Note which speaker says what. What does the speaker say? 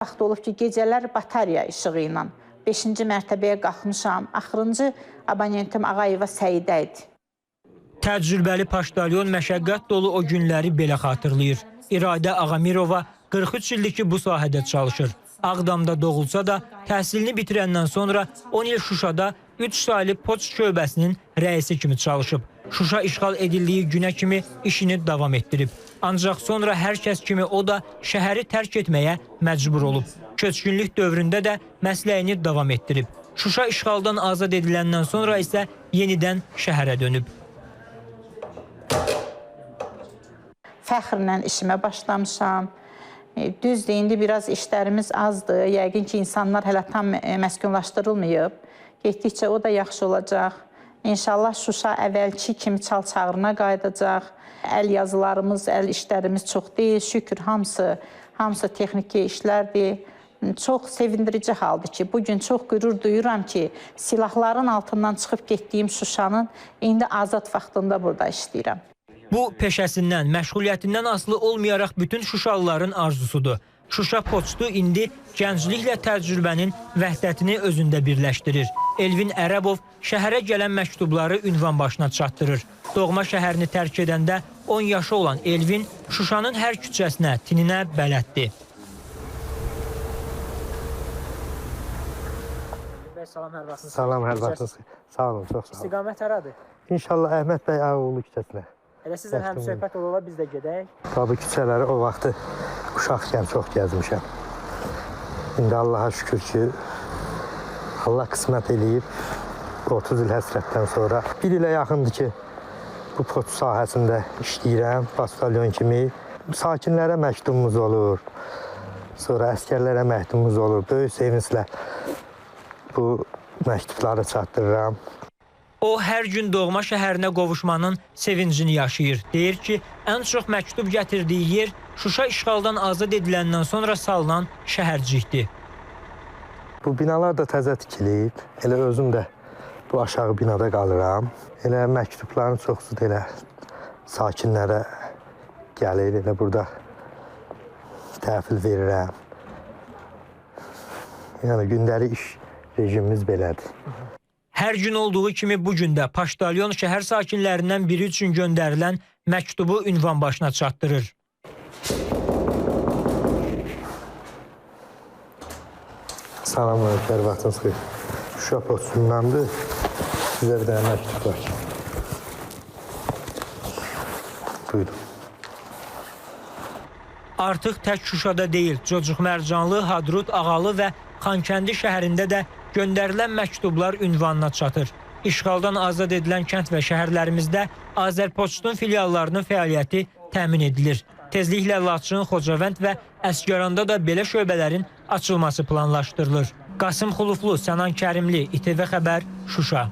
Speaker 1: Vaxt olub ki, gecələr batarya işığı ilə 5-ci mərtəbəyə qalxmışam. Axırıncı abonentim Ağayeva Səidə idi.
Speaker 2: Təcrübəli poçtalyon məşəqqət dolu o günləri belə xatırlayır. İradə Ağamirova 43 ildir ki, bu sahədə çalışır. Ağdamda doğulsa da təhsilini bitirəndən sonra 10 il Şuşada 3 saylı poçt şöbəsinin rəisi kimi çalışıb. Şuşa işğal edildiyi günə kimi işini davam etdirib. Ancaq sonra hər kəs kimi o da şəhəri tərk etməyə məcbur olub. Köçkünlük dövründə də məsləyini davam etdirib. Şuşa işğaldan azad ediləndən sonra isə yenidən şəhərə dönüb.
Speaker 1: Fəxrlə işimə başlamışam. Düzdür, indi biraz işlərimiz azdır. Yəqin ki, insanlar hələ tam məskunlaşdırılmayıb. Getdikcə o da yaxşı olacaq. İnşallah Şuşa əvvəlki kimi çal-çağırına qayıdacaq. Əl yazılarımız, əl işlərimiz çox deyil. Şükür, hamısı texniki işlərdir. Çox sevindirici haldır ki, bugün çox qürur duyuram ki, silahların altından çıxıb getdiyim Şuşanın indi azad vaxtında burada işləyirəm.
Speaker 2: Bu, peşəsindən, məşğuliyyətindən asılı olmayaraq bütün Şuşalıların arzusudur. Şuşa poçtu indi gəncliklə təcrübənin vəhdətini özündə birləşdirir. Elvin Ərəbov şəhərə gələn məktubları ünvan başına çatdırır. Doğma şəhərini tərk edəndə 10 yaşı olan Elvin Şuşanın hər küçəsinə, tininə bələddir.
Speaker 3: Salam, hər vaxtınız.
Speaker 4: Salam, hər vaxtınız. Sağ olun, çox sağ olun.
Speaker 3: İstiqamət haradır?
Speaker 4: İnşallah Əhməd bəy Ağoğlu küçəsinə.
Speaker 3: Elə sizlə həm söhbət ola biz də gedək.
Speaker 4: Tabii küçələri o vaxtı uşaqkən çox gəzmişəm. İndi Allaha şükür ki, Allah qismət eləyib 30 il həsrətdən sonra. Bir ilə yaxındır ki, bu poçt sahəsində işləyirəm, poçtalyon kimi. Sakinlərə məktubumuz olur, sonra əskərlərə məktubumuz olur. Böyük sevinclə bu məktubları çatdırıram.
Speaker 2: O, hər gün doğma şəhərinə qovuşmanın sevincini yaşayır. Deyir ki, ən çox məktub gətirdiyi yer Şuşa işğaldan azad ediləndən sonra salınan şəhərcikdir.
Speaker 4: Bu binalar da təzə tikilib. Elə özüm də bu aşağı binada qalıram. Elə məktubların çoxsu da elə sakinlərə gəlir. Elə burada təhvil verirəm. Yəni, gündəlik iş rejimimiz belədir.
Speaker 2: Hər gün olduğu kimi bugün də poçtalyon şəhər sakinlərindən biri üçün göndərilən məktubu ünvan başına çatdırır.
Speaker 4: Salamlar, hər vaxtınız xeyir. Şuşa postundandır. Sizə bir dənə məktub var. Buyurun.
Speaker 2: Artıq tək Şuşada deyil, Cocuq Mərcanlı, Hadrut, Ağalı və Xankəndi şəhərində də göndərilən məktublar ünvanına çatır. İşğaldan azad edilən kənd və şəhərlərimizdə Azərpoçtun filiallarının fəaliyyəti təmin edilir. Tezliklə Laçın, Xocavənd və Əsgəranda da belə şöbələrin açılması planlaşdırılır. Qasım Xuluflu, Sənan Kərimli, İTV Xəbər, Şuşa.